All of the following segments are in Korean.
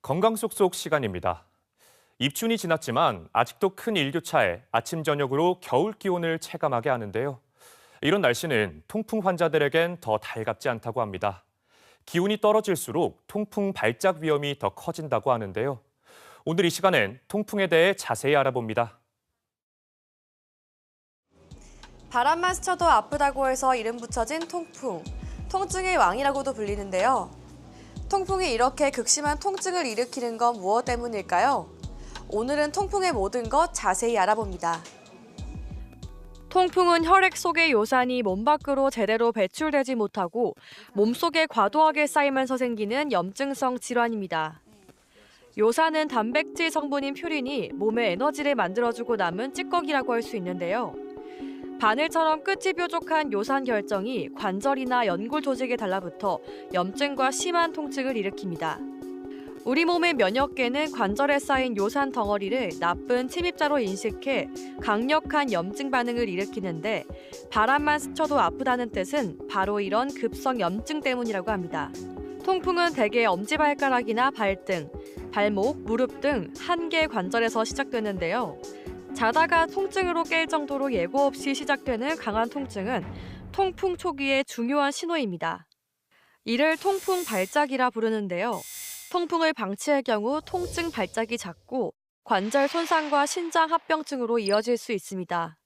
건강 속속 시간입니다. 입춘이 지났지만 아직도 큰 일교차에 아침 저녁으로 겨울 기온을 체감하게 하는데요. 이런 날씨는 통풍 환자들에겐 더 달갑지 않다고 합니다. 기온이 떨어질수록 통풍 발작 위험이 더 커진다고 하는데요. 오늘 이 시간엔 통풍에 대해 자세히 알아봅니다. 바람만 스쳐도 아프다고 해서 이름 붙여진 통풍. 통증의 왕이라고도 불리는데요. 통풍이 이렇게 극심한 통증을 일으키는 건 무엇 때문일까요? 오늘은 통풍의 모든 것 자세히 알아봅니다. 통풍은 혈액 속의 요산이 몸 밖으로 제대로 배출되지 못하고 몸속에 과도하게 쌓이면서 생기는 염증성 질환입니다. 요산은 단백질 성분인 퓨린이 몸에 에너지를 만들어주고 남은 찌꺼기라고 할 수 있는데요. 바늘처럼 끝이 뾰족한 요산 결정이 관절이나 연골 조직에 달라붙어 염증과 심한 통증을 일으킵니다. 우리 몸의 면역계는 관절에 쌓인 요산 덩어리를 나쁜 침입자로 인식해 강력한 염증 반응을 일으키는데 바람만 스쳐도 아프다는 뜻은 바로 이런 급성 염증 때문이라고 합니다. 통풍은 대개 엄지발가락이나 발등, 발목, 무릎 등 한 개의 관절에서 시작되는데요. 자다가 통증으로 깰 정도로 예고 없이 시작되는 강한 통증은 통풍 초기의 중요한 신호입니다. 이를 통풍 발작이라 부르는데요. 통풍을 방치할 경우 통증 발작이 잦고 관절 손상과 신장 합병증으로 이어질 수 있습니다.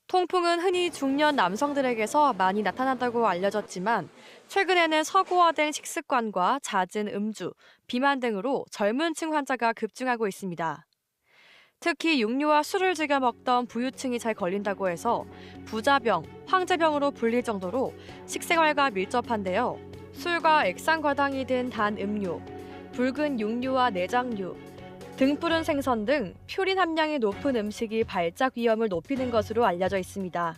통풍은 흔히 중년 남성들에게서 많이 나타난다고 알려졌지만 최근에는 서구화된 식습관과 잦은 음주, 비만 등으로 젊은 층 환자가 급증하고 있습니다. 특히 육류와 술을 즐겨 먹던 부유층이 잘 걸린다고 해서 부자병, 황제병으로 불릴 정도로 식생활과 밀접한데요. 술과 액상과당이 든 단 음료, 붉은 육류와 내장류, 등푸른 생선 등 퓨린 함량이 높은 음식이 발작 위험을 높이는 것으로 알려져 있습니다.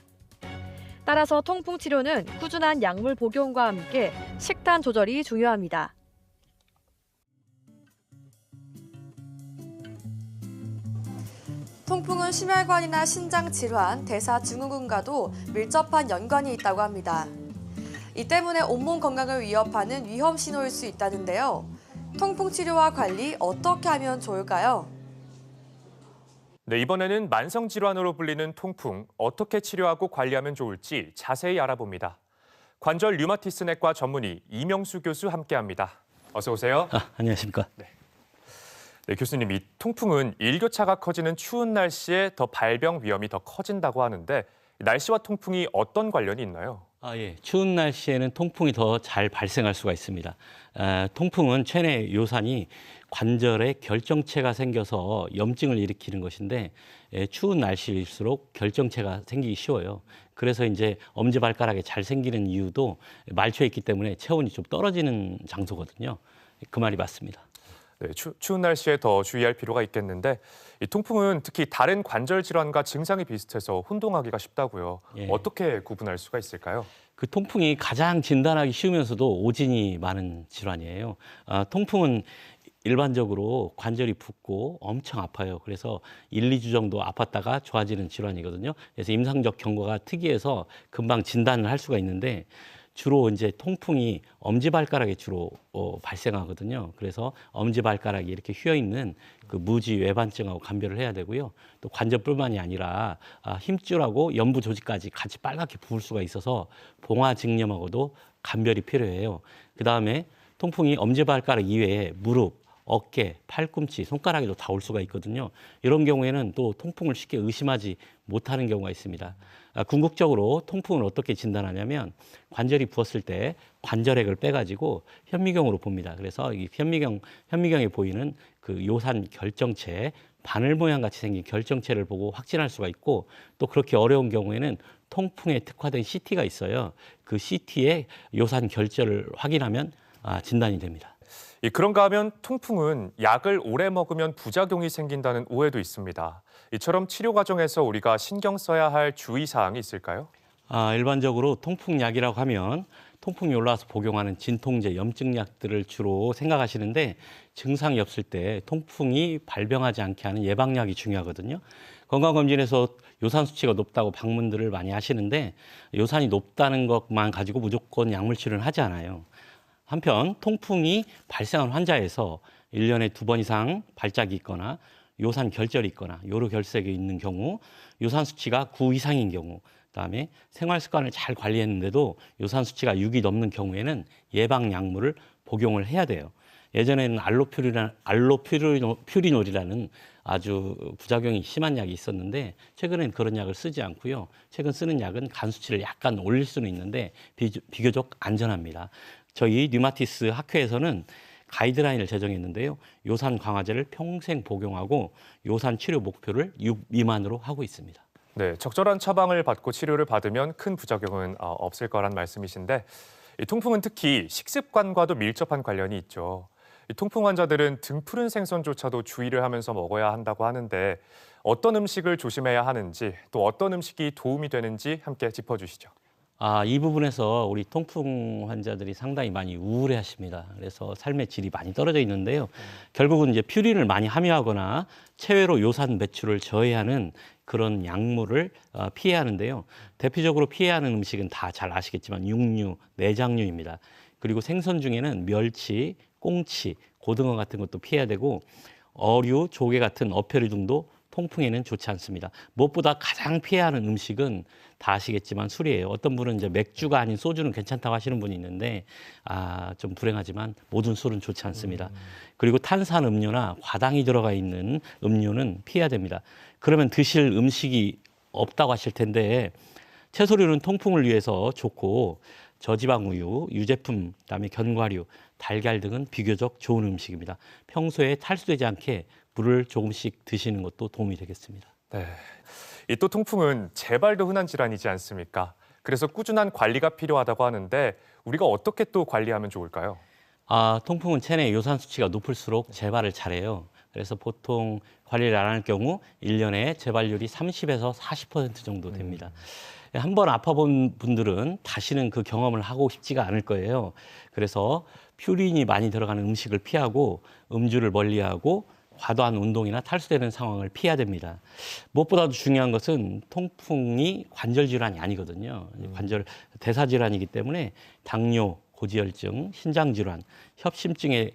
따라서 통풍 치료는 꾸준한 약물 복용과 함께 식단 조절이 중요합니다. 통풍은 심혈관이나 신장 질환, 대사 증후군과도 밀접한 연관이 있다고 합니다. 이 때문에 온몸 건강을 위협하는 위험 신호일 수 있다는데요. 통풍 치료와 관리 어떻게 하면 좋을까요? 네, 이번에는 만성 질환으로 불리는 통풍, 어떻게 치료하고 관리하면 좋을지 자세히 알아봅니다. 관절 류마티스 내과 전문의 이명수 교수 함께합니다. 어서 오세요. 안녕하십니까. 네, 교수님, 이 통풍은 일교차가 커지는 추운 날씨에 더 발병 위험이 더 커진다고 하는데 날씨와 통풍이 어떤 관련이 있나요? 예. 추운 날씨에는 통풍이 더 잘 발생할 수가 있습니다. 통풍은 체내 요산이 관절에 결정체가 생겨서 염증을 일으키는 것인데 추운 날씨일수록 결정체가 생기기 쉬워요. 그래서 이제 엄지발가락에 잘 생기는 이유도 말초에 있기 때문에 체온이 좀 떨어지는 장소거든요. 그 말이 맞습니다. 네, 추운 날씨에 더 주의할 필요가 있겠는데 이 통풍은 특히 다른 관절 질환과 증상이 비슷해서 혼동하기가 쉽다고요. 예. 어떻게 구분할 수가 있을까요? 그 통풍이 가장 진단하기 쉬우면서도 오진이 많은 질환이에요. 통풍은 일반적으로 관절이 붓고 엄청 아파요. 그래서 1, 2주 정도 아팠다가 좋아지는 질환이거든요. 그래서 임상적 경과가 특이해서 금방 진단을 할 수가 있는데 주로 이제 통풍이 엄지발가락에 주로 발생하거든요. 그래서 엄지발가락이 이렇게 휘어 있는 그 무지 외반증하고 감별을 해야 되고요. 또 관절뿐만이 아니라 힘줄하고 연부 조직까지 같이 빨갛게 부을 수가 있어서 봉화증염하고도 감별이 필요해요. 그 다음에 통풍이 엄지발가락 이외에 무릎, 어깨, 팔꿈치, 손가락에도 다 올 수가 있거든요. 이런 경우에는 또 통풍을 쉽게 의심하지 못하는 경우가 있습니다. 궁극적으로 통풍을 어떻게 진단하냐면 관절이 부었을 때 관절액을 빼가지고 현미경으로 봅니다. 그래서 이 현미경에 보이는 그 요산 결정체, 바늘 모양 같이 생긴 결정체를 보고 확진할 수가 있고 또 그렇게 어려운 경우에는 통풍에 특화된 CT가 있어요. 그 CT에 요산 결절을 확인하면 진단이 됩니다. 그런가 하면 통풍은 약을 오래 먹으면 부작용이 생긴다는 오해도 있습니다. 이처럼 치료 과정에서 우리가 신경 써야 할 주의사항이 있을까요? 일반적으로 통풍약이라고 하면 통풍이 올라와서 복용하는 진통제, 염증약들을 주로 생각하시는데 증상이 없을 때 통풍이 발병하지 않게 하는 예방약이 중요하거든요. 건강검진에서 요산 수치가 높다고 방문들을 많이 하시는데 요산이 높다는 것만 가지고 무조건 약물 치료는 하지 않아요. 한편 통풍이 발생한 환자에서 1년에 2번 이상 발작이 있거나 요산 결절이 있거나 요로 결색이 있는 경우, 요산 수치가 9 이상인 경우, 그다음에 생활 습관을 잘 관리했는데도 요산 수치가 6이 넘는 경우에는 예방 약물을 복용을 해야 돼요. 예전에는 알로퓨리놀이라는 아주 부작용이 심한 약이 있었는데 최근엔 그런 약을 쓰지 않고요. 최근 쓰는 약은 간 수치를 약간 올릴 수는 있는데 비교적 안전합니다. 저희 류마티스 학회에서는 가이드라인을 제정했는데요. 요산 강화제를 평생 복용하고 요산 치료 목표를 6 미만으로 하고 있습니다. 네, 적절한 처방을 받고 치료를 받으면 큰 부작용은 없을 거란 말씀이신데 이 통풍은 특히 식습관과도 밀접한 관련이 있죠. 이 통풍 환자들은 등푸른 생선조차도 주의를 하면서 먹어야 한다고 하는데 어떤 음식을 조심해야 하는지 또 어떤 음식이 도움이 되는지 함께 짚어주시죠. 이 부분에서 우리 통풍 환자들이 상당히 많이 우울해 하십니다. 그래서 삶의 질이 많이 떨어져 있는데요. 결국은 이제 퓨린을 많이 함유하거나 체외로 요산 배출을 저해하는 그런 약물을 피해야 하는데요. 대표적으로 피해야 하는 음식은 다 잘 아시겠지만 육류, 내장류입니다. 그리고 생선 중에는 멸치, 꽁치, 고등어 같은 것도 피해야 되고 어류, 조개 같은 어패류 등도 통풍에는 좋지 않습니다. 무엇보다 가장 피해야 하는 음식은 다 아시겠지만 술이에요. 어떤 분은 이제 맥주가 아닌 소주는 괜찮다고 하시는 분이 있는데 좀 불행하지만 모든 술은 좋지 않습니다. 그리고 탄산 음료나 과당이 들어가 있는 음료는 피해야 됩니다. 그러면 드실 음식이 없다고 하실 텐데 채소류는 통풍을 위해서 좋고 저지방 우유, 유제품, 그다음에 견과류, 달걀 등은 비교적 좋은 음식입니다. 평소에 탈수되지 않게 물을 조금씩 드시는 것도 도움이 되겠습니다. 네, 이 또 통풍은 재발도 흔한 질환이지 않습니까? 그래서 꾸준한 관리가 필요하다고 하는데 우리가 어떻게 또 관리하면 좋을까요? 통풍은 체내 요산 수치가 높을수록 재발을 잘해요. 그래서 보통 관리를 안 할 경우 1년에 재발률이 30에서 40% 정도 됩니다. 한 번 아파본 분들은 다시는 그 경험을 하고 싶지가 않을 거예요. 그래서 퓨린이 많이 들어가는 음식을 피하고 음주를 멀리하고 과도한 운동이나 탈수되는 상황을 피해야 됩니다. 무엇보다도 중요한 것은 통풍이 관절 질환이 아니거든요. 관절 대사 질환이기 때문에 당뇨, 고지혈증, 신장 질환, 협심증에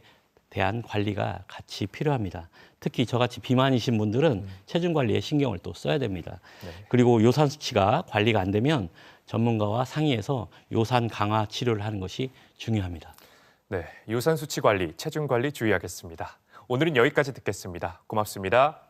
대한 관리가 같이 필요합니다. 특히 저같이 비만이신 분들은 체중 관리에 신경을 또 써야 됩니다. 네. 그리고 요산 수치가 관리가 안 되면 전문가와 상의해서 요산 강화 치료를 하는 것이 중요합니다. 네, 요산 수치 관리, 체중 관리 주의하겠습니다. 오늘은 여기까지 듣겠습니다. 고맙습니다.